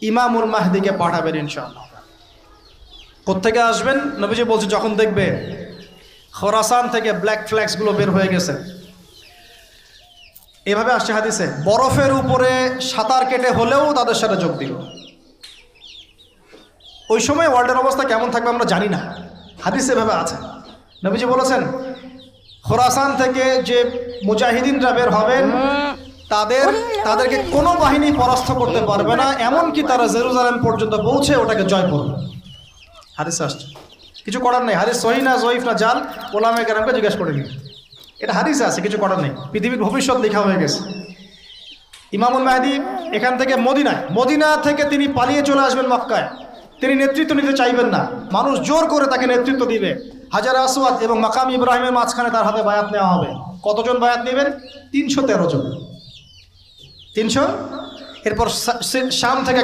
ইমামুল মাহদিকে পাঠাবেন ইনশাআল্লাহ। কোত্থেকে আসবেন? নবীজি বলছে যখন দেখবে খোরাসান থেকে ব্ল্যাক ফ্ল্যাগসগুলো বের হয়ে গেছে। এভাবে আসছে হাদিসে, বরফের উপরে সাঁতার কেটে হলেও তাদের সাথে যোগ দিল। ওই সময় ওয়ার্ল্ডের অবস্থা কেমন থাকবে আমরা জানি না, হাদিসে এভাবে আছে। নবীজি বলেছেন খোরাসান থেকে যে মুজাহিদিনরা বের হবেন তাদেরকে কোনো বাহিনী পরাস্ত করতে পারবে না, এমনকি তারা জেরুজালেম পর্যন্ত পৌঁছে ওটাকে জয় করবে। হাদিসে আসছে, কিছু করার নেই। হাদিস সহিহ না জয়ীফ না জাল, ওলামায়ে কেরামকে জিজ্ঞেস করে নিন। এটা হাদিসে আছে, কিছু করার নেই। পৃথিবীর ভবিষ্যৎ লেখা হয়ে গেছে। ইমামুল মাহদী এখান থেকে মদিনা থেকে তিনি পালিয়ে চলে আসবেন মক্কায়। তিনি নেতৃত্ব নিতে চাইবেন না, মানুষ জোর করে তাকে নেতৃত্ব দিবে। হাজার আসওয়াদ এবং মাকাম ইব্রাহিমের মাঝখানে তার হাতে বায়াত নেওয়া হবে। কতজন বায়াত নেবেন? 313 জন। 300। এরপর শাম থেকে